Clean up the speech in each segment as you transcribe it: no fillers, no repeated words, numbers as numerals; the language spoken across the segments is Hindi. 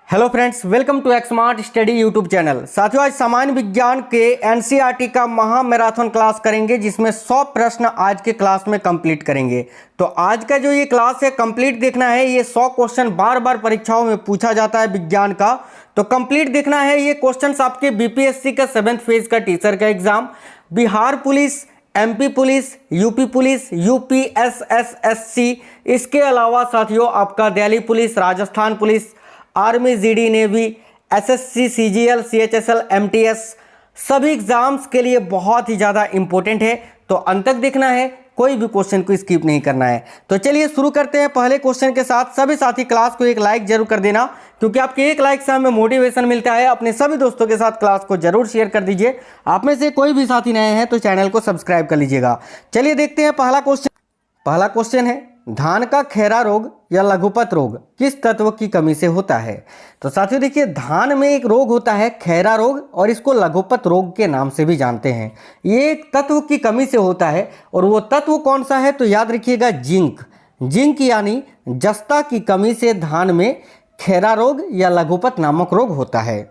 Hello friends, welcome to Xmart study YouTube channel. साथियों, आज सामान्य विज्ञान के एनसीईआरटी का महा मैराथन क्लास करेंगे, जिसमें 100 प्रश्न आज के क्लास में कंप्लीट करेंगे। तो आज का जो ये क्लास है कंप्लीट देखना है। ये 100 क्वेश्चन बार बार परीक्षाओं में पूछा जाता है विज्ञान का, तो कंप्लीट देखना है। ये क्वेश्चन आपके बीपीएससी का 7th फेज का टीचर का exam, Bihar police, MP police, UP police, UPSSSC, इसके अलावा साथियों आपका Delhi police, Rajasthan police, army, GD, navy, SSC, CGL, CHSL, MTS, सभी एग्जाम्स के लिए बहुत ही ज़्यादा इंपॉर्टेंट है। तो अंत तक देखना है, कोई भी क्वेश्चन को स्किप नहीं करना है। तो चलिए शुरू करते हैं पहले क्वेश्चन के साथ। सभी साथी क्लास को एक लाइक जरूर कर देना, क्योंकि आपके एक लाइक से हमें मोटिवेशन मिलता है। अपने सभी दोस्तों के साथ क्लास को जरूर शेयर कर दीजिए। आप में से कोई भी साथी नए हैं तो चैनल को सब्सक्राइब कर लीजिएगा। चलिए देखते हैं पहला क्वेश्चन है, धान का खैरा रोग या लघुपत रोग किस तत्व की कमी से होता है? तो साथियों देखिए, धान में एक रोग होता है खैरा रोग, और इसको लघुपत रोग के नाम से भी जानते हैं। ये एक तत्व की कमी से होता है, और वो तत्व कौन सा है? तो याद रखिएगा, जिंक यानी जस्ता की कमी से धान में खैरा रोग या लघुपत नामक रोग होता है।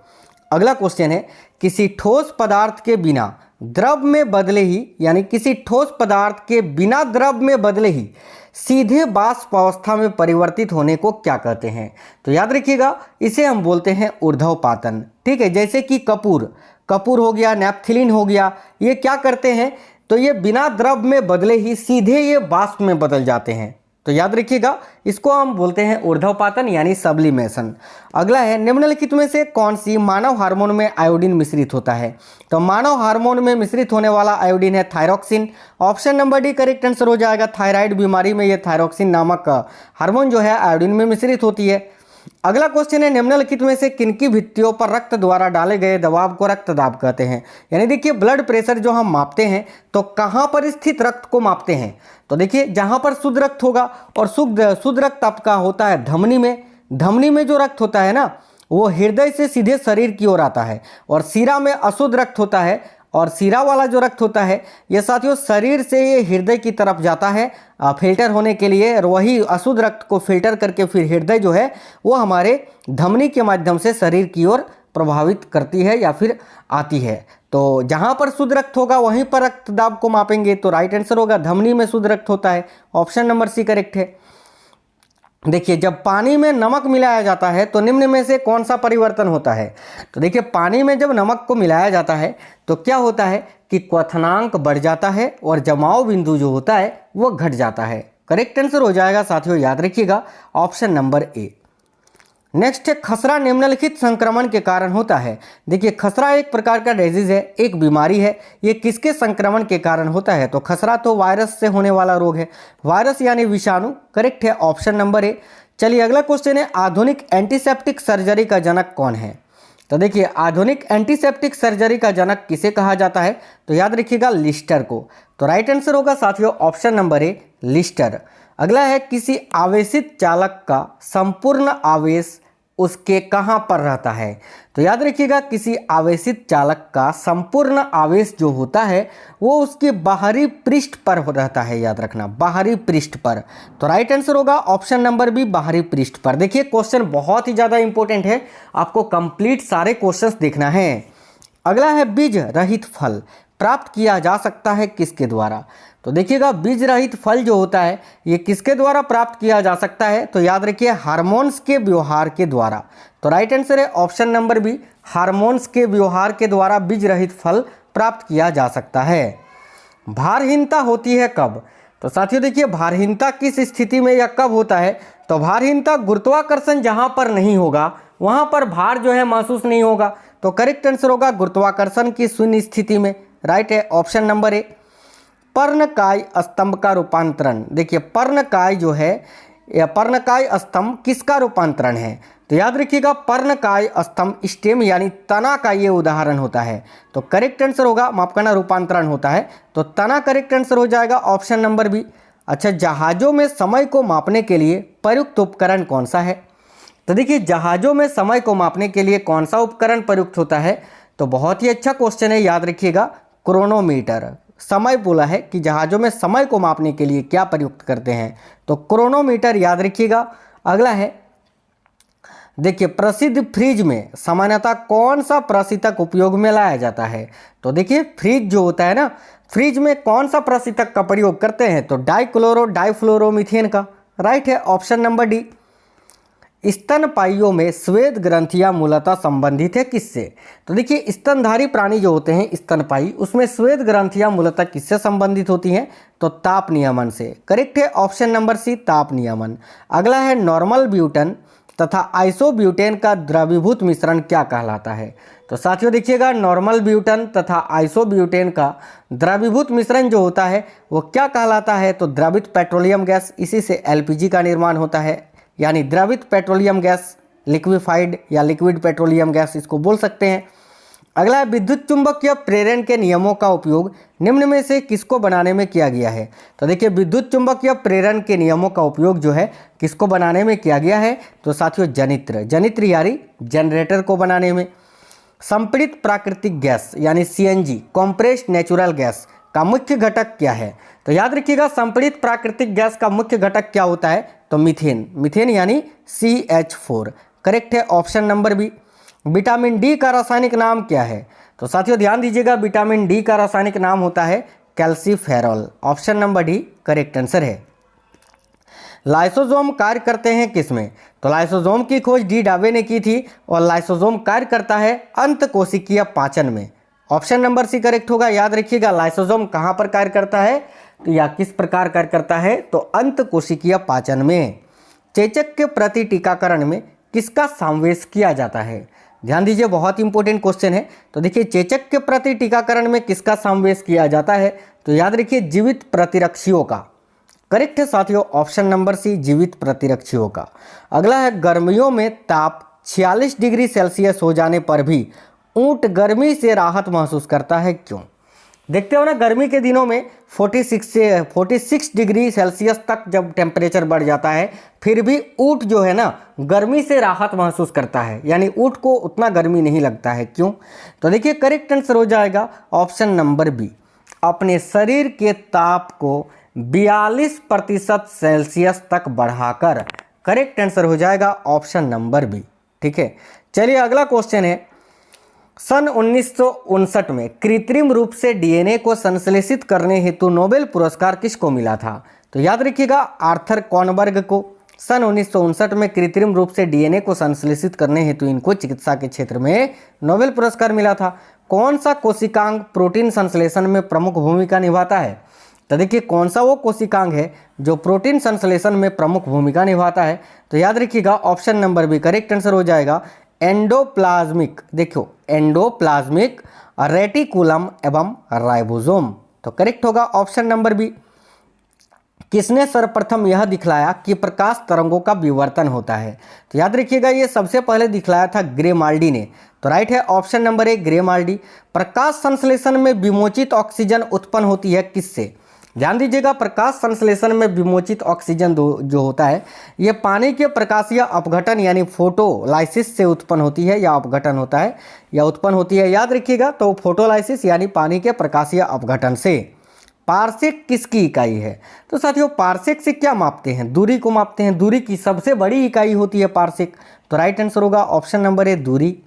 अगला क्वेश्चन है, किसी ठोस पदार्थ के बिना द्रव में बदले ही, यानी किसी ठोस पदार्थ के बिना द्रव में बदले ही सीधे वाष्प अवस्था में परिवर्तित होने को क्या कहते हैं? तो याद रखिएगा, इसे हम बोलते हैं ऊर्ध्वपातन। ठीक है, जैसे कि कपूर हो गया, नैप्थलीन हो गया, ये क्या करते हैं? तो ये बिना द्रव में बदले ही सीधे ये वाष्प में बदल जाते हैं। तो याद रखिएगा, इसको हम बोलते हैं ऊर्ध्वपातन यानी सब्लिमेशन। अगला है, निम्नलिखित में से कौन सी मानव हार्मोन में आयोडीन मिश्रित होता है? तो मानव हार्मोन में मिश्रित होने वाला आयोडीन है thyroxine. Option number D correct answer हो जाएगा। थायराइड बीमारी में ये थायरॉक्सिन नामक हार्मोन जो है आयोडीन में मिश्रित होती है। अगला क्वेश्चन है, निम्नलिखित में से किनकी भित्तियों पर रक्त द्वारा डाले गए दबाव को रक्तदाब कहते हैं? यानी देखिए, ब्लड प्रेशर जो हम मापते हैं तो कहाँ पर स्थित रक्त को मापते हैं? तो देखिए, जहाँ पर शुद्ध रक्त होगा, और शुद्ध रक्त आपका होता है धमनी में जो रक्त होता है ना, वो हृदय से सीधे शरीर की ओर आता है। और सीरा में अशुद्ध रक्त होता है, और सीरा वाला जो रक्त होता है ये साथियों शरीर से ये हृदय की तरफ जाता है फिल्टर होने के लिए, और वही अशुद्ध रक्त को फिल्टर करके फिर हृदय जो है वो हमारे धमनी के माध्यम से शरीर की ओर प्रभावित करती है या फिर आती है। तो जहाँ पर शुद्ध रक्त होगा वहीं पर रक्तदाब को मापेंगे। तो राइट आंसर होगा, धमनी में शुद्ध रक्त होता है। ऑप्शन नंबर सी करेक्ट है। देखिए, जब पानी में नमक मिलाया जाता है तो निम्न में से कौन सा परिवर्तन होता है? तो देखिए, पानी में जब नमक को मिलाया जाता है तो क्या होता है कि क्वथनांक बढ़ जाता है और जमाव बिंदु जो होता है वो घट जाता है। करेक्ट आंसर हो जाएगा साथियों, याद रखिएगा, ऑप्शन नंबर ए। नेक्स्ट है, खसरा निम्नलिखित संक्रमण के कारण होता है? देखिए, खसरा एक प्रकार का डिजीज है, एक बीमारी है। ये किसके संक्रमण के कारण होता है? तो खसरा तो वायरस से होने वाला रोग है, वायरस यानी विषाणु। करेक्ट है, ऑप्शन नंबर ए। चलिए अगला क्वेश्चन है, आधुनिक एंटीसेप्टिक सर्जरी का जनक कौन है? तो देखिए, आधुनिक एंटीसेप्टिक सर्जरी का जनक किसे कहा जाता है? तो याद रखिएगा, लिस्टर को। तो राइट आंसर होगा साथियों, ऑप्शन नंबर ए, लिस्टर। अगला है, किसी आवेशित चालक का संपूर्ण आवेश उसके कहाँ पर रहता है? तो याद रखिएगा, किसी आवेशित चालक का संपूर्ण आवेश जो होता है वो उसके बाहरी पृष्ठ पर रहता है। याद रखना, बाहरी पृष्ठ पर। तो राइट आंसर होगा ऑप्शन नंबर बी, बाहरी पृष्ठ पर। देखिए, क्वेश्चन बहुत ही ज़्यादा इंपॉर्टेंट है, आपको कंप्लीट सारे क्वेश्चंस देखना है। अगला है, बीज रहित फल प्राप्त किया जा सकता है किसके द्वारा? तो देखिएगा, बीज रहित फल जो होता है ये किसके द्वारा प्राप्त किया जा सकता है? तो याद रखिए, हार्मोन्स के व्यवहार के द्वारा। तो राइट आंसर है ऑप्शन नंबर बी, हार्मोन्स के व्यवहार के द्वारा बीज रहित फल प्राप्त किया जा सकता है। भारहीनता होती है कब? तो साथियों देखिए, भारहीनता किस स्थिति में या कब होता है? तो भारहीनता गुरुत्वाकर्षण जहाँ पर नहीं होगा वहाँ पर भार जो है महसूस नहीं होगा। तो करेक्ट आंसर होगा गुरुत्वाकर्षण की शून्य स्थिति में। राइट है, ऑप्शन नंबर ए। पर्णकाय स्तंभ का रूपांतरण, देखिए पर्णकाय जो है या पर्णकाय स्तंभ किसका रूपांतरण है? तो याद रखिएगा, पर्णकाय स्तंभ स्टेम यानी तना का ये उदाहरण होता है। तो करेक्ट आंसर होगा, माफ करना, रूपांतरण होता है। तो तना करेक्ट आंसर हो जाएगा, ऑप्शन नंबर बी। अच्छा, जहाजों में समय को मापने के लिए प्रयुक्त उपकरण कौन सा है? तो देखिए, जहाजों में समय को मापने के लिए कौन सा उपकरण प्रयुक्त होता है? तो बहुत ही अच्छा क्वेश्चन है, याद रखिएगा, क्रोनोमीटर। समय बोला है कि जहाज़ों में समय को मापने के लिए क्या प्रयुक्त करते हैं? तो क्रोनोमीटर, याद रखिएगा। अगला है, देखिए प्रसिद्ध फ्रिज में सामान्यतः कौन सा प्रशीतक उपयोग में लाया जाता है? तो देखिए फ्रिज जो होता है ना, फ्रिज में कौन सा प्रशीतक का प्रयोग करते हैं? तो डाइक्लोरो डाइफ्लोरोमीथेन का। राइट है ऑप्शन नंबर डी। स्तनपाइयों में श्वेत ग्रंथियां मूलतः संबंधित है किससे? तो देखिए स्तनधारी प्राणी जो होते हैं स्तनपाई, उसमें श्वेत ग्रंथियां मूलतः किससे संबंधित होती हैं? तो ताप नियमन से। करेक्ट है ऑप्शन नंबर सी, ताप नियमन। अगला है नॉर्मल ब्यूटेन तथा आइसोब्यूटेन का द्रवीभूत मिश्रण क्या कहलाता है? तो साथियों देखिएगा नॉर्मल ब्यूटेन तथा आइसोब्यूटेन का द्रवीभूत मिश्रण जो होता है वो क्या कहलाता है? तो द्रवित पेट्रोलियम गैस। इसी से एलपीजी का निर्माण होता है, यानी द्रवित पेट्रोलियम गैस, लिक्विफाइड या लिक्विड पेट्रोलियम गैस इसको बोल सकते हैं। अगला है विद्युत चुंबकीय प्रेरण के नियमों का उपयोग निम्न में से किसको बनाने में किया गया है? तो देखिए विद्युत चुंबकीय प्रेरण के नियमों का उपयोग जो है किसको बनाने में किया गया है? तो साथियों जनित्र यानी जनरेटर को बनाने में। संपीड़ित प्राकृतिक गैस यानी सीएनजी, कॉम्प्रेस्ड नेचुरल गैस का मुख्य घटक क्या है? तो याद रखिएगा संपीड़ित प्राकृतिक गैस का मुख्य घटक क्या होता है? तो मीथेन यानी CH4। करेक्ट है option number B. Vitamin D का रासायनिक नाम क्या है? तो साथियों ध्यान दीजिएगा विटामिन डी का रासायनिक नाम होता है calciferol. Option number D correct answer है। लाइसोसोम कार्य करते हैं किसमें? तो लाइसोसोम की खोज डी डावे ने की थी और लाइसोसोम कार्य करता है अंतकोशिकीय पाचन में। ऑप्शन नंबर सी करेक्ट होगा। याद रखिएगा लाइसोसोम कहाँ पर कार्य करता है तो या किस प्रकार कार्य करता है? तो अंतकोशिकीय पाचन में। चेचक के प्रति टीकाकरण में किसका समावेश किया जाता है? ध्यान दीजिए बहुत इंपॉर्टेंट क्वेश्चन है। तो देखिए चेचक के प्रति टीकाकरण में किसका समावेश किया जाता है? तो याद रखिए जीवित प्रतिरक्षियों का। करेक्ट है साथियों ऑप्शन नंबर सी, जीवित प्रतिरक्षियों का। अगला है गर्मियों में ताप 46 डिग्री सेल्सियस हो जाने पर भी ऊंट गर्मी से राहत महसूस करता है, क्यों? देखते हो ना गर्मी के दिनों में 46 डिग्री सेल्सियस तक जब टेम्परेचर बढ़ जाता है फिर भी ऊंट जो है ना गर्मी से राहत महसूस करता है, यानी ऊंट को उतना गर्मी नहीं लगता है, क्यों? तो देखिए करेक्ट आंसर हो जाएगा ऑप्शन नंबर बी, अपने शरीर के ताप को 42% सेल्सियस तक बढ़ाकर। करेक्ट आंसर हो जाएगा ऑप्शन नंबर बी। ठीक है, चलिए अगला क्वेश्चन है। सन 1959 में कृत्रिम रूप से डीएनए को संश्लेषित करने हेतु नोबेल पुरस्कार किसको मिला था? तो याद रखिएगा आर्थर कॉनबर्ग को। सन 1959 में कृत्रिम रूप से डीएनए को संश्लेषित करने हेतु इनको चिकित्सा के क्षेत्र में नोबेल पुरस्कार मिला था। कौन सा कोशिकांग प्रोटीन संश्लेषण में प्रमुख भूमिका निभाता है? तो देखिए कौन सा वो कोशिकांग है जो प्रोटीन संश्लेषण में प्रमुख भूमिका निभाता है? तो याद रखिएगा option number B correct answer हो जाएगा एंडोप्लाज्मिक। देखो एंडोप्लाज्मिक रेटिकुलम एवं राइबोसोम। तो करेक्ट होगा ऑप्शन नंबर बी। किसने सर्वप्रथम यह दिखलाया कि प्रकाश तरंगों का विवर्तन होता है? तो याद रखिएगा ये सबसे पहले दिखलाया था ग्रेमाल्डी ने। तो राइट है ऑप्शन नंबर ए ग्रेमाल्डी। प्रकाश संश्लेषण में विमोचित ऑक्सीजन उत्पन्न होती है किससे? ध्यान दीजिएगा प्रकाश संश्लेषण में विमोचित ऑक्सीजन जो होता है ये पानी के प्रकाशीय अपघटन यानी फोटोलाइसिस से उत्पन्न होती है या अपघटन होता है या उत्पन्न होती है। याद रखिएगा तो फोटोलाइसिस यानी पानी के प्रकाशीय अपघटन से। पारसेक किसकी इकाई है? तो साथियों पारसेक से क्या मापते हैं? दूरी को मापते हैं। दूरी की सबसे बड़ी इकाई होती है पारसेक। तो राइट आंसर होगा ऑप्शन नंबर ए दूरी।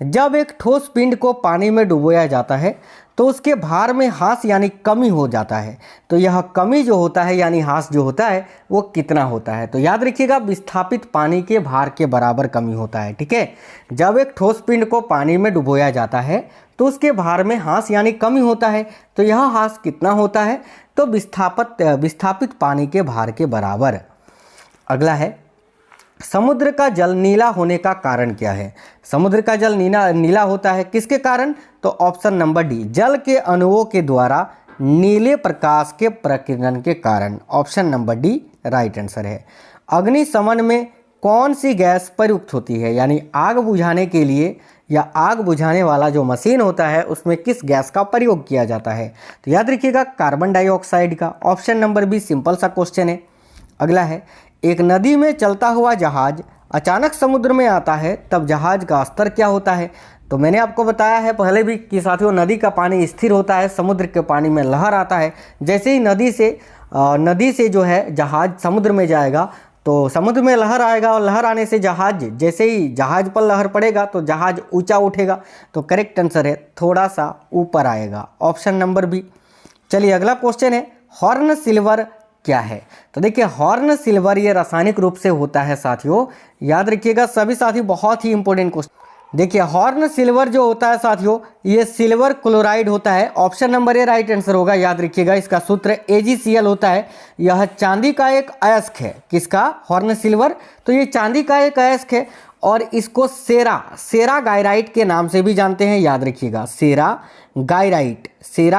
जब एक ठोस पिंड को पानी में डुबोया जाता है तो उसके भार में ह्रास यानी कमी हो जाता है। तो यह कमी जो होता है यानी ह्रास जो होता है वो कितना होता है? तो याद रखिएगा विस्थापित पानी के भार के बराबर कमी होता है। ठीक है, जब एक ठोस पिंड को पानी में डुबोया जाता है तो उसके भार में ह्रास यानी कमी होता है। तो यह ह्रास कितना होता है? तो विस्थापित पानी के भार के बराबर। अगला है समुद्र का जल नीला होने का कारण क्या है? समुद्र का जल नीला होता है किसके कारण? तो ऑप्शन नंबर डी जल के अणुओं के द्वारा नीले प्रकाश के प्रकीर्णन के कारण। Option number D right answer है। अग्निशमन में कौन सी गैस प्रयुक्त होती है? यानी आग बुझाने के लिए या आग बुझाने वाला जो मशीन होता है उसमें किस गैस का प्रयोग किया जाता है? तो याद रखिएगा कार्बन डाइऑक्साइड का। ऑप्शन नंबर बी सिंपल सा क्वेश्चन है। अगला है एक नदी में चलता हुआ जहाज अचानक समुद्र में आता है तब जहाज का स्तर क्या होता है? तो मैंने आपको बताया है पहले भी कि साथियों नदी का पानी स्थिर होता है, समुद्र के पानी में लहर आता है। जैसे ही नदी से जो है जहाज समुद्र में जाएगा तो समुद्र में लहर आएगा और लहर आने से जहाज, जैसे ही जहाज पर लहर पड़ेगा तो जहाज ऊंचा उठेगा। तो करेक्ट आंसर है थोड़ा सा ऊपर आएगा, ऑप्शन नंबर बी। चलिए अगला क्वेश्चन है, हॉर्न सिल्वर क्या है? तो देखिए हॉर्न सिल्वर ये रासायनिक रूप से होता है साथियों, याद रखिएगा सभी साथी, बहुत ही इंपॉर्टेंट क्वेश्चन। देखिए हॉर्न सिल्वर जो होता है साथियों, ये सिल्वर क्लोराइड होता है, ऑप्शन नंबर ए राइट आंसर होगा। याद रखिएगा इसका सूत्र AgCl होता है। यह चांदी का एक अयस्क है। किसका? Horn silver. तो ये चांदी का एक अयस्क है और इसको सेरा गायराइट के नाम से भी जानते हैं। याद रखिएगा सेरा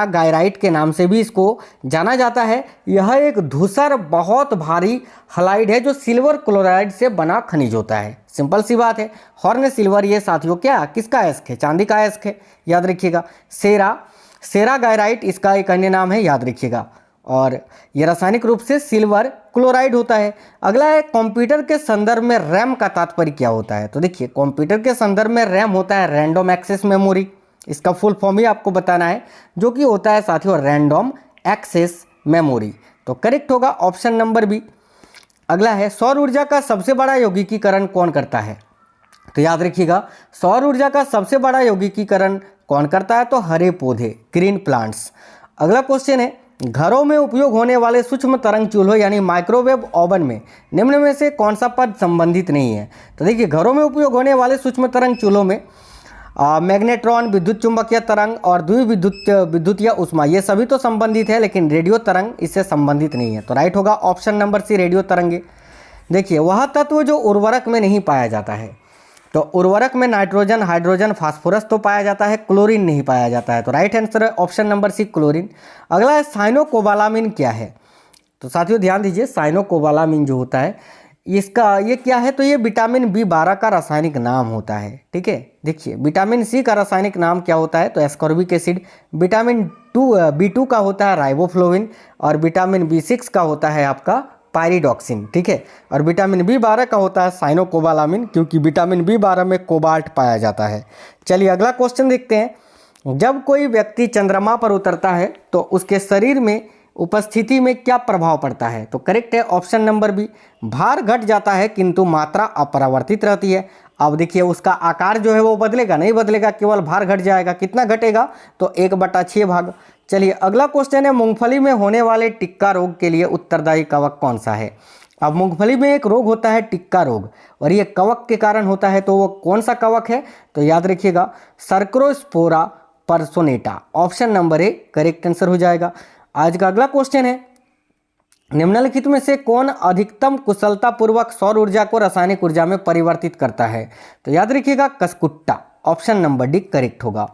गायराइट के नाम से भी इसको जाना जाता है। यह एक धूसर बहुत भारी हलाइड है जो सिल्वर क्लोराइड से बना खनिज होता है। सिंपल सी बात है, हॉर्न सिल्वर ये साथियों क्या किसका अयस्क है? चांदी का अयस्क है। याद रखिएगा सेरा गायराइट इसका एक अन्य नाम है, याद रखिएगा। और यह रासायनिक रूप से सिल्वर क्लोराइड होता है। अगला है, कंप्यूटर के संदर्भ में रैम का तात्पर्य क्या होता है? तो देखिए कंप्यूटर के संदर्भ में रैम होता है रैंडम एक्सेस मेमोरी। इसका फुल फॉर्म ही आपको बताना है, जो कि होता है साथियों रैंडम एक्सेस मेमोरी। तो करेक्ट होगा ऑप्शन नंबर बी। अगला है, सौर ऊर्जा का सबसे बड़ा यौगिकीकरण कौन करता है? तो याद रखिएगा सौर ऊर्जा का सबसे बड़ा यौगिकीकरण कौन करता है? तो हरे पौधे, ग्रीन प्लांट्स। अगला क्वेश्चन है, घरों में उपयोग होने वाले सूक्ष्म तरंग चूल्हों यानी माइक्रोवेव ओवन में निम्न में से कौन सा पद संबंधित नहीं है? तो देखिए घरों में उपयोग होने वाले सूक्ष्म तरंग चूल्हों में मैग्नेट्रॉन, विद्युत चुंबकीय तरंग और विद्युतीय ऊष्मा ये सभी तो संबंधित है, लेकिन रेडियो तरंग इससे संबंधित नहीं है। तो राइट होगा ऑप्शन नंबर सी, रेडियो तरंगे। देखिए वह तत्व जो उर्वरक में नहीं पाया जाता है। तो उर्वरक में नाइट्रोजन, हाइड्रोजन, फास्फोरस तो पाया जाता है, क्लोरीन नहीं पाया जाता है। तो राइट आंसर है ऑप्शन नंबर सी, क्लोरीन। अगला है, साइनोकोबालामिन क्या है? तो साथियों ध्यान दीजिए, साइनोकोबालामिन जो होता है इसका ये क्या है? तो ये विटामिन B12 का रासायनिक नाम होता है। ठीक है, देखिए विटामिन C का रासायनिक नाम क्या होता है? तो एस्कॉर्बिक एसिड। विटामिन B2 का होता है राइबोफ्लोविन और विटामिन B6 का होता है आपका पायरिडॉक्सिन। ठीक है, और विटामिन B12 का होता है साइनोकोबालामिन, क्योंकि विटामिन B12 में कोबाल्ट पाया जाता है। चलिए अगला क्वेश्चन देखते हैं, जब कोई व्यक्ति चंद्रमा पर उतरता है तो उसके शरीर में उपस्थिति में क्या प्रभाव पड़ता है? तो करेक्ट है ऑप्शन नंबर बी, भार घट जाता है किंतु मात्रा अपरिवर्तित रहती है। अब देखिए उसका आकार जो है वो बदलेगा नहीं, बदलेगा, केवल भार घट जाएगा। कितना घटेगा? तो 1/6 भाग। चलिए अगला क्वेश्चन है, मूंगफली में होने वाले टिक्का रोग के लिए उत्तरदायी कवक कौन सा है? अब मूंगफली में एक रोग होता है टिक्का रोग, और ये कवक के कारण होता है। तो वो कौन सा कवक है? तो याद रखिएगा सर्कोस्पोरा पर्सोनेटा, option number A correct answer हो जाएगा। आज का अगला क्वेश्चन है, निम्नलिखित में से कौन अधिकतम कुशलता पूर्वक सौर ऊर्जा को रासायनिक ऊर्जा में परिवर्तित करता है? तो याद रखिएगा कसकुट्टा, ऑप्शन नंबर डी करेक्ट होगा।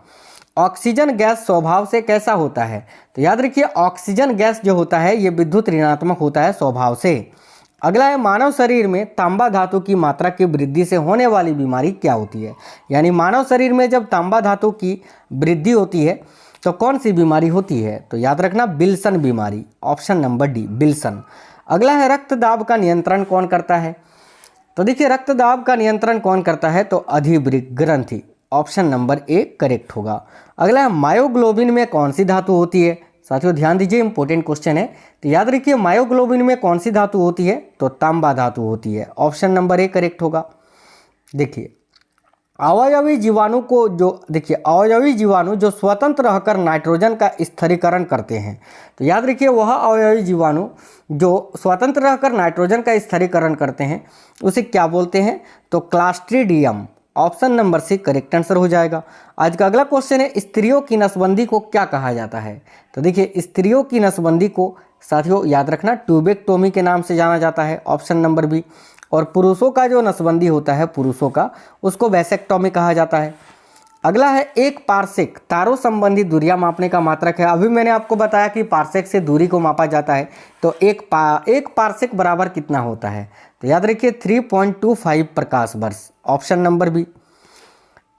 ऑक्सीजन गैस स्वभाव से कैसा होता है? तो याद रखिए ऑक्सीजन गैस जो होता है ये विद्युत ऋणात्मक होता है स्वभाव से। अगला है, मानव शरीर में तांबा धातु की मात्रा की वृद्धि से होने वाली बीमारी क्या होती है? यानी मानव शरीर में जब तांबा धातु की वृद्धि होती है तो कौन सी बीमारी होती है? तो याद रखना विल्सन बीमारी, ऑप्शन नंबर डी विल्सन। अगला है, रक्तदाब का नियंत्रण कौन करता है? तो देखिए रक्तदाब का नियंत्रण कौन करता है? तो अधिवृक्क ग्रंथि, ऑप्शन नंबर ए करेक्ट होगा। अगला है, मायोग्लोबिन में कौन सी धातु होती है? साथियों ध्यान दीजिए इंपॉर्टेंट क्वेश्चन है। तो याद रखिए मायोग्लोबिन में कौन सी धातु होती है? तो तांबा धातु होती है, ऑप्शन नंबर ए करेक्ट होगा। देखिए अवयवी जीवाणु को अवयवी जीवाणु जो स्वतंत्र रहकर नाइट्रोजन का स्थिरीकरण करते हैं। तो याद रखिए वह अवयवी जीवाणु जो स्वतंत्र रहकर नाइट्रोजन का स्थिरीकरण करते हैं उसे क्या बोलते हैं? तो clostridium, option number C correct answer हो जाएगा। आज का अगला क्वेश्चन है, स्त्रियों की नसबंदी को क्या कहा जाता है? तो देखिए स्त्रियों की नसबंदी को साथियों याद रखना ट्यूबेक्टोमी के नाम से जाना जाता है, ऑप्शन नंबर बी। और पुरुषों का जो नसबंदी होता है पुरुषों का, उसको वैसेक्टोमी कहा जाता है। अगला है, एक पारसेक तारों संबंधी दूरियां मापने का मात्रक है। अभी मैंने आपको बताया कि पारसेक से दूरी को मापा जाता है। तो एक पारसेक बराबर कितना होता है? तो याद रखिए 3.25 प्रकाश वर्ष, ऑप्शन नंबर बी।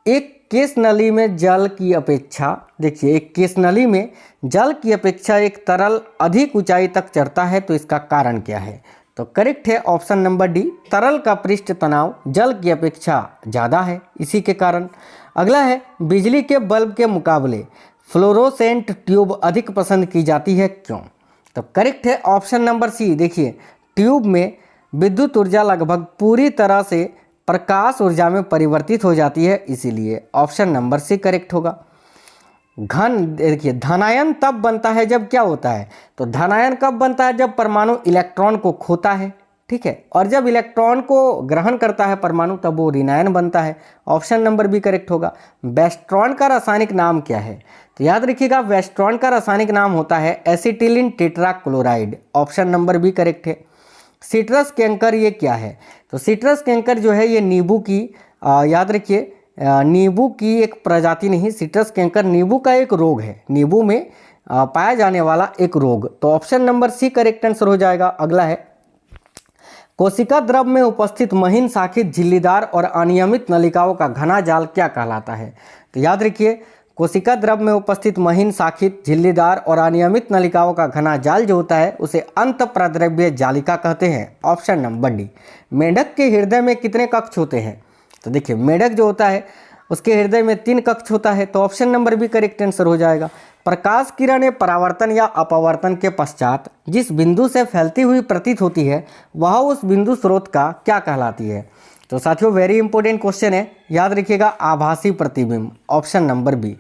एक केस नली में जल की अपेक्षा, देखिए एक केस नली में जल की अपेक्षा एक तरल अधिक ऊंचाई तक चढ़ता है, तो इसका कारण क्या है? तो करेक्ट है ऑप्शन नंबर डी, तरल का पृष्ठ तनाव जल की अपेक्षा ज़्यादा है, इसी के कारण। अगला है, बिजली के बल्ब के मुकाबले फ्लोरोसेंट ट्यूब अधिक पसंद की जाती है, क्यों? तो करेक्ट है ऑप्शन नंबर सी। देखिए ट्यूब में विद्युत ऊर्जा लगभग पूरी तरह से प्रकाश ऊर्जा में परिवर्तित हो जाती है, इसीलिए ऑप्शन नंबर सी करेक्ट होगा। घन देखिए धनायन तब बनता है जब क्या होता है, तो धनायन कब बनता है, जब परमाणु इलेक्ट्रॉन को खोता है, ठीक है, और जब इलेक्ट्रॉन को ग्रहण करता है परमाणु तब वो ऋणायन बनता है। ऑप्शन नंबर बी करेक्ट होगा। वेस्ट्रॉन का रासायनिक नाम क्या है, तो याद रखिएगा वेस्ट्रॉन का रासायनिक नाम होता है acetylene tetrachloride. Option number B correct है। सिट्रस कैंकर ये क्या है, तो सिट्रस कैंकर जो है ये नींबू की याद रखिए नींबू की एक प्रजाति नहीं, सिट्रस कैंकर नींबू का एक रोग है, नींबू में पाया जाने वाला एक रोग। तो option number C correct answer हो जाएगा। अगला है कोशिका द्रव में उपस्थित महीन शाखित झिल्लीदार और अनियमित नलिकाओं का घना जाल क्या कहलाता है, तो याद रखिए कोशिका द्रव में उपस्थित महीन शाखित झिल्लीदार और अनियमित नलिकाओं का घना जाल जो होता है उसे अंतःप्रद्रव्य जालिका कहते हैं। Option number D. मेंढक के हृदय में कितने कक्ष होते हैं, तो देखिए मेंढक जो होता है उसके हृदय में 3 कक्ष होता है, तो option number B correct answer हो जाएगा। प्रकाश किरणें परावर्तन या अपवर्तन के पश्चात जिस बिंदु से फैलती हुई प्रतीत होती है वह उस बिंदु स्रोत का क्या कहलाती है, तो साथियों वेरी इंपॉर्टेंट क्वेश्चन है, याद रखिएगा आभासी प्रतिबिंब। Option number B.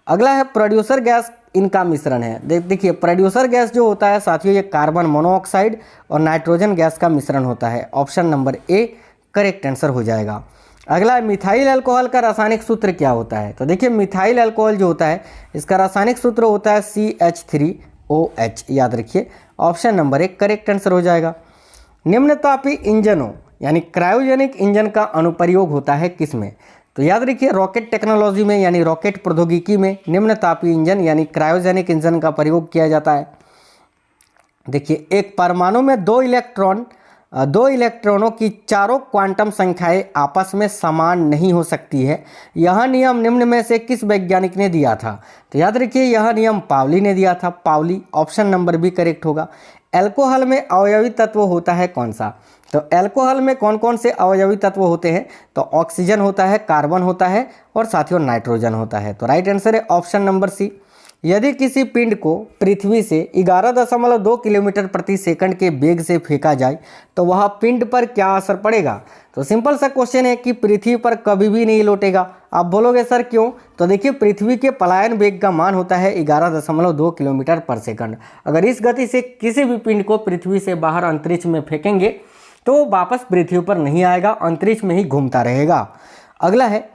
अगला है प्रोड्यूसर गैस इनका मिश्रण है। देखिए प्रोड्यूसर गैस जो होता है साथियों ये कार्बन मोनोऑक्साइड और नाइट्रोजन गैस का मिश्रण होता है। Option number A correct answer हो जाएगा। अगला मिथाइल अल्कोहल का रासायनिक सूत्र क्या होता है, तो देखिए मिथाइल अल्कोहल जो होता है इसका रासायनिक सूत्र होता है CH3OH, याद रखिए। Option number A correct answer हो जाएगा। निम्नतापी इंजनों यानी क्रायोजेनिक इंजन का अनुप्रयोग होता है किस में, तो याद रखिए रॉकेट टेक्नोलॉजी में यानी रॉकेट प्रौद्योगिकी में निम्नतापी इंजन यानी क्रायोजेनिक इंजन का प्रयोग किया जाता है। देखिए एक परमाणु में दो इलेक्ट्रॉनों की चारों क्वांटम संख्याएं आपस में समान नहीं हो सकती है, यह नियम निम्न में से किस वैज्ञानिक ने दिया था, तो याद रखिए यह नियम पाउली ने दिया था, Pauli. Option number B correct होगा। एल्कोहल में अवयवी तत्व होता है कौन सा, तो एल्कोहल में कौन कौन से अवयवी तत्व होते हैं, तो ऑक्सीजन होता है, कार्बन होता है और साथियों नाइट्रोजन होता है। तो राइट आंसर है ऑप्शन नंबर सी। यदि किसी पिंड को पृथ्वी से 11.2 किलोमीटर प्रति सेकंड के वेग से फेंका जाए तो वह पिंड पर क्या असर पड़ेगा, तो सिंपल सा क्वेश्चन है कि पृथ्वी पर कभी भी नहीं लौटेगा। आप बोलोगे सर क्यों, तो देखिए पृथ्वी के पलायन वेग का मान होता है 11.2 किलोमीटर पर सेकंड। अगर इस गति से किसी भी पिंड को पृथ्वी से बाहर अंतरिक्ष में फेंकेंगे तो वो वापस पृथ्वी पर नहीं आएगा, अंतरिक्ष में ही घूमता रहेगा। अगला है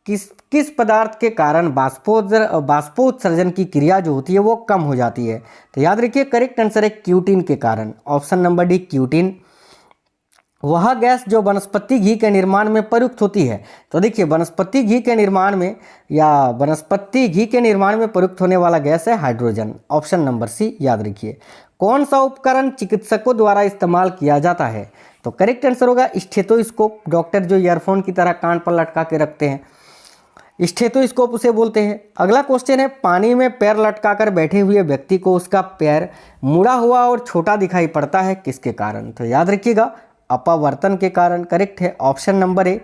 किस पदार्थ के कारण बाष्पोत्सर्जन की क्रिया जो होती है वो कम हो जाती है, तो याद रखिए करेक्ट आंसर है क्यूटिन के कारण। Option number D cutin. वह गैस जो वनस्पति घी के निर्माण में प्रयुक्त होती है, तो देखिए वनस्पति घी के निर्माण में प्रयुक्त होने वाला गैस है हाइड्रोजन। ऑप्शन नंबर सी याद रखिए। कौन सा उपकरण चिकित्सकों द्वारा इस्तेमाल किया जाता है, तो करेक्ट आंसर होगा स्टेथोस्कोप। डॉक्टर जो ईयरफोन की तरह कान पर लटका के रखते हैं स्टेथोस्कोप उसे बोलते हैं। अगला क्वेश्चन है पानी में पैर लटकाकर बैठे हुए व्यक्ति को उसका पैर मुड़ा हुआ और छोटा दिखाई पड़ता है किसके कारण, तो याद रखिएगा अपवर्तन के कारण। करेक्ट है ऑप्शन नंबर ए।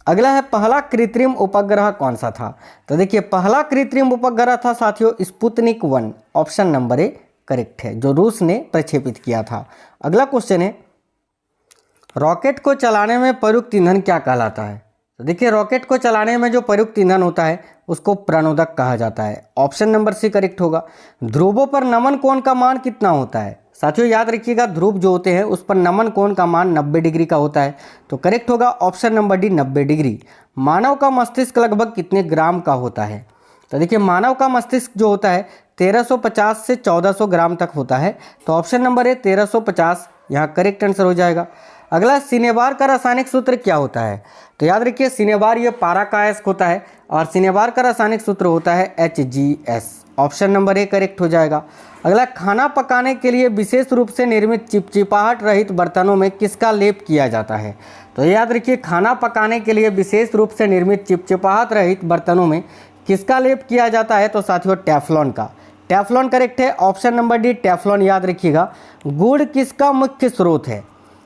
अगला है पहला कृत्रिम उपग्रह कौन सा था, तो देखिए पहला कृत्रिम उपग्रह था साथियों Sputnik 1। Option number A correct है, जो रूस ने प्रक्षेपित किया था। अगला क्वेश्चन है रॉकेट को चलाने में प्रयुक्त ईंधन क्या कहलाता है, तो देखिए रॉकेट को चलाने में जो प्रयुक्त ईंधन होता है उसको प्रणोदक कहा जाता है। ऑप्शन नंबर सी करेक्ट होगा। ध्रुवों पर नमन कोण का मान कितना होता है, साथियों याद रखिएगा ध्रुव जो होते हैं उस पर नमन कोण का मान 90 डिग्री का होता है, तो करेक्ट होगा ऑप्शन नंबर डी 90 डिग्री। मानव का मस्तिष्क लगभग कितने ग्राम का होता है, तो देखिए मानव का मस्तिष्क जो होता है 1350 से 1400 ग्राम तक होता है, तो ऑप्शन नंबर ए 1350 यहाँ करेक्ट आंसर हो जाएगा। अगला सिनेबार का रासायनिक सूत्र क्या होता है, तो याद रखिए सिनेबार ये पारा का अयस्क होता है और सिनेबार का रासायनिक सूत्र होता है HGS। Option number A correct हो जाएगा। अगला खाना पकाने के लिए विशेष रूप से निर्मित चिपचिपाहट रहित बर्तनों में किसका लेप किया जाता है, तो याद रखिए खाना पकाने के लिए विशेष रूप से निर्मित चिपचिपाहट रहित बर्तनों में किसका लेप किया जाता है, तो साथियों टेफ्लॉन का। टेफ्लॉन करेक्ट है ऑप्शन नंबर डी टेफ्लॉन। याद रखिएगा गुड़ किसका मुख्य स्रोत है,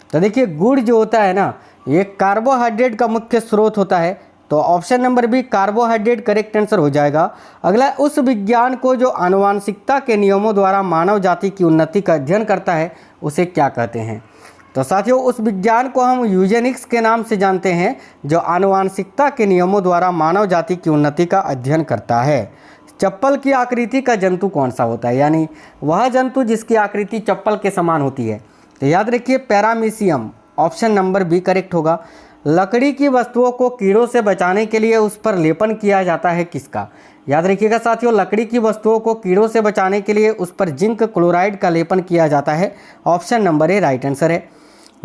तो देखिए गुड़ जो होता है ना ये कार्बोहाइड्रेट का मुख्य स्रोत होता है, तो option number B carbohydrate correct answer हो जाएगा। अगला उस विज्ञान को जो आनुवांशिकता के नियमों द्वारा मानव जाति की उन्नति का अध्ययन करता है उसे क्या कहते हैं, तो साथियों उस विज्ञान को हम यूजेनिक्स के नाम से जानते हैं, जो आनुवांशिकता के नियमों द्वारा मानव जाति की उन्नति का अध्ययन करता है। चप्पल की आकृति का जंतु कौन सा होता है, यानी वह जंतु जिसकी आकृति चप्पल के समान होती है। तो याद रखिए paramecium, option number B correct होगा। लकड़ी की वस्तुओं को कीड़ों से बचाने के लिए उस पर लेपन किया जाता है किसका। याद रखिएगा साथियों, लकड़ी की वस्तुओं को कीड़ों से बचाने के लिए उस पर जिंक क्लोराइड का लेपन किया जाता है। ऑप्शन नंबर ए राइट आंसर है।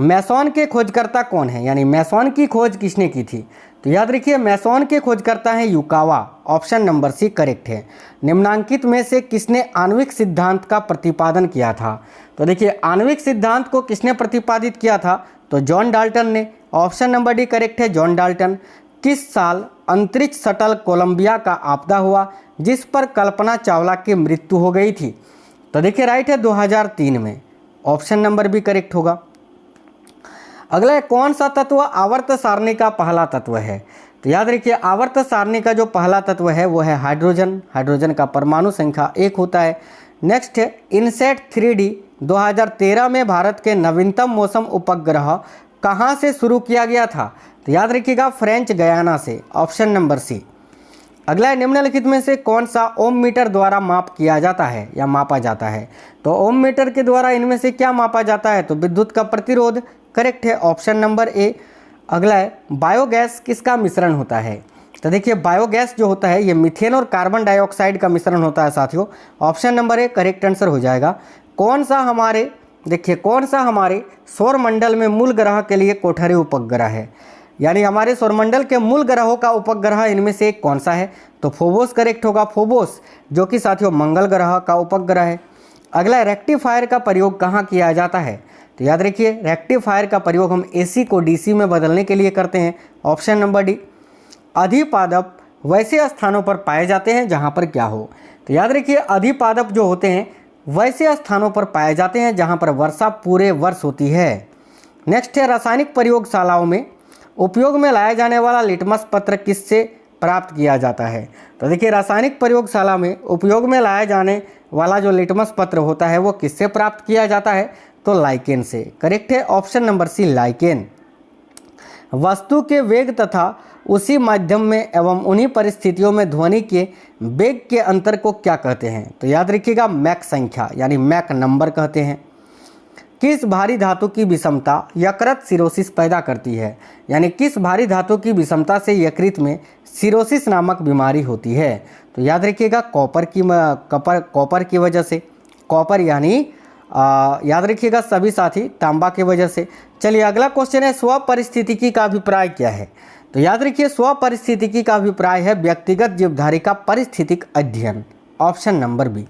मैसॉन के खोजकर्ता कौन है, यानी मैसॉन की खोज किसने की थी। तो याद रखिए मैसॉन के खोजकर्ता हैं Yukawa. Option number C correct है। निम्नांकित में से किसने आणविक सिद्धांत का प्रतिपादन किया था। तो देखिए आणविक सिद्धांत को किसने प्रतिपादित किया था, तो जॉन डाल्टन ने। ऑप्शन नंबर डी करेक्ट है, जॉन डाल्टन। किस साल अंतरिक्ष शटल कोलंबिया का आपदा हुआ जिस पर कल्पना चावला की मृत्यु हो गई थी। तो देखिए राइट है 2003 में। ऑप्शन नंबर बी करेक्ट होगा। अगला है कौन सा तत्व आवर्त सारणी का पहला तत्व है। तो याद रखिए आवर्त सारणी का जो पहला तत्व है वो है हाइड्रोजन। हाइड्रोजन का परमाणु संख्या 1 होता है। नेक्स्ट है इनसेट 3D 2013 में भारत के नवीनतम मौसम उपग्रह कहाँ से शुरू किया गया था। तो याद रखिएगा फ्रेंच गयाना से। Option number C. अगला है निम्नलिखित में से कौन सा ओम मीटर द्वारा माप किया जाता है या मापा जाता है। तो ओम मीटर के द्वारा इनमें से क्या मापा जाता है, तो विद्युत का प्रतिरोध करेक्ट है। ऑप्शन नंबर ए। अगला है बायोगैस किसका मिश्रण होता है। तो देखिए बायोगैस जो होता है ये मीथेन और कार्बन डाइऑक्साइड का मिश्रण होता है साथियों। Option number A correct answer हो जाएगा। कौन सा हमारे सौरमंडल में मूल ग्रह के लिए कोठरी उपग्रह है, यानी हमारे सौरमंडल के मूल ग्रहों का उपग्रह इनमें से एक कौन सा है। तो फोबोस करेक्ट होगा। फोबोस जो कि साथियों मंगल ग्रह का उपग्रह है। अगला रेक्टिफायर का प्रयोग कहाँ किया जाता है। तो याद रखिए रेक्टिफायर का प्रयोग हम AC को DC में बदलने के लिए करते हैं। Option number D. अधिपादप वैसे स्थानों पर पाए जाते हैं जहाँ पर क्या हो। तो याद रखिए अधिपादप जो होते हैं वैसे स्थानों पर पाए जाते हैं जहाँ पर वर्षा पूरे वर्ष होती है। नेक्स्ट है रासायनिक प्रयोगशालाओं में उपयोग में लाया जाने वाला लिटमस पत्र किससे प्राप्त किया जाता है। तो देखिए रासायनिक प्रयोगशाला में उपयोग में लाया जाने वाला जो लिटमस पत्र होता है वो किससे प्राप्त किया जाता है, तो लाइकेन से। करेक्ट है ऑप्शन नंबर सी लाइकेन। वस्तु के वेग तथा उसी माध्यम में एवं उन्हीं परिस्थितियों में ध्वनि के वेग के अंतर को क्या कहते हैं। तो याद रखिएगा मैक संख्या यानी मैक नंबर कहते हैं। किस भारी धातु की विषमता यकृत सिरोसिस पैदा करती है, यानी किस भारी धातु की विषमता से यकृत में सिरोसिस नामक बीमारी होती है। तो याद रखिएगा कॉपर की वजह से। कॉपर यानी याद रखिएगा सभी साथी तांबा की वजह से। चलिए अगला क्वेश्चन है स्वपरिस्थितिकी का अभिप्राय क्या है। तो याद रखिए स्वपरिस्थितिकी का अभिप्राय है व्यक्तिगत जीवधारी का पारिस्थितिक अध्ययन। Option number B.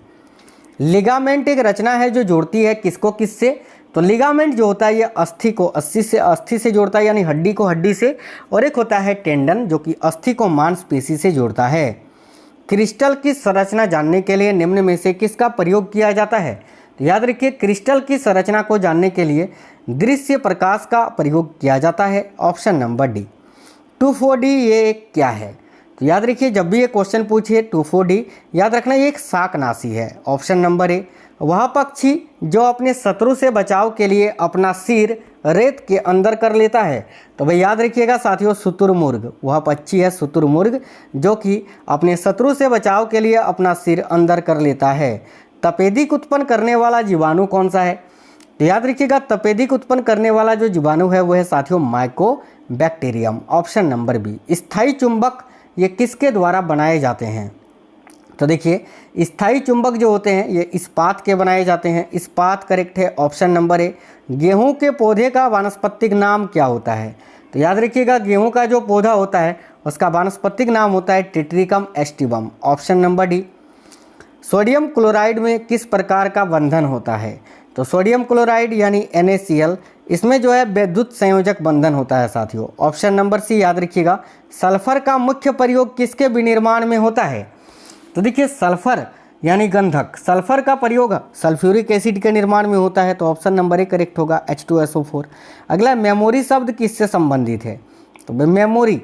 लिगामेंट एक रचना है जो जोड़ती है किसको किससे। तो लिगामेंट जो होता है ये अस्थि को अस्थि से जोड़ता है, यानी हड्डी को हड्डी से। और एक होता है टेंडन जो कि अस्थि को मांसपेशी से जोड़ता है। क्रिस्टल की संरचना जानने के लिए निम्न में से किसका प्रयोग किया जाता है। तो याद रखिए क्रिस्टल की संरचना को जानने के लिए दृश्य प्रकाश का प्रयोग किया जाता है। Option number D. 2,4-D ये क्या है। तो याद रखिए जब भी ये क्वेश्चन पूछिए 2,4-D याद रखना ये एक शाकनाशी है। ऑप्शन नंबर ए। वह पक्षी जो अपने शत्रु से बचाव के लिए अपना सिर रेत के अंदर कर लेता है। तो भाई याद रखिएगा साथियों शुतुरमुर्ग, वह पक्षी है शुतुरमुर्ग जो कि अपने शत्रु से बचाव के लिए अपना सिर अंदर कर लेता है। तपेदिक उत्पन्न करने वाला जीवाणु कौन सा है। तो याद रखिएगा तपेदिक उत्पन्न करने वाला जो जीवाणु है वो है साथियों माइकोबैक्टीरियम। Option number B. स्थायी चुंबक ये किसके द्वारा बनाए जाते हैं। तो देखिए स्थायी चुंबक जो होते हैं ये इस्पात के बनाए जाते हैं। इस्पात करेक्ट है। ऑप्शन नंबर ए। गेहूं के पौधे का वानस्पतिक नाम क्या होता है। तो याद रखिएगा गेहूं का जो पौधा होता है उसका वानस्पतिक नाम होता है टिट्रिकम एस्टिवम। Option number D. Sodium chloride में किस प्रकार का बंधन होता है। तो सोडियम क्लोराइड यानी NaCl इसमें जो है विद्युत संयोजक बंधन होता है साथियों। ऑप्शन नंबर सी याद रखिएगा। सल्फर का मुख्य प्रयोग किसके विनिर्माण में होता है। तो देखिए सल्फर यानी गंधक, सल्फर का प्रयोग सल्फ्यूरिक एसिड के निर्माण में होता है। तो ऑप्शन नंबर ए करेक्ट होगा H2SO4। अगला मेमोरी शब्द किससे संबंधित है। तो मेमोरी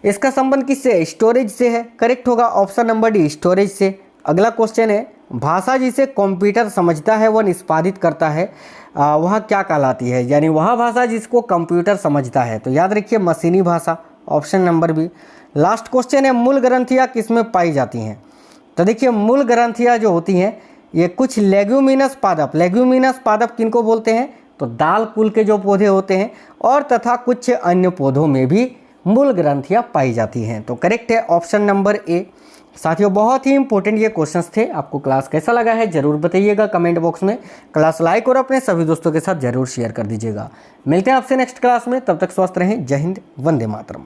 इसका संबंध किससे, स्टोरेज से है। करेक्ट होगा ऑप्शन नंबर डी स्टोरेज से। अगला क्वेश्चन है भाषा जिसे कंप्यूटर समझता है व निष्पादित करता है वह क्या कहलाती है? यानी वह भाषा जिसको कंप्यूटर समझता है। तो याद रखिए मशीनी भाषा, option number B. Last question है, मूल ग्रंथियाँ किसमें पाई जाती हैं? तो देखिए मूल ग्रंथियाँ जो होती हैं ये कुछ लेग्यूमिनस पादप किनको बोलते हैं? तो दाल कुल के जो पौधे होते हैं और तथा कुछ अन्य पौधों में भी मूल ग्रंथियाँ पाई जाती हैं। तो करेक्ट है ऑप्शन नंबर ए। साथियों बहुत ही इंपॉर्टेंट ये क्वेश्चंस थे। आपको क्लास कैसा लगा है जरूर बताइएगा कमेंट बॉक्स में। क्लास लाइक और अपने सभी दोस्तों के साथ जरूर शेयर कर दीजिएगा। मिलते हैं आपसे नेक्स्ट क्लास में, तब तक स्वस्थ रहें। जय हिंद, वंदे मातरम।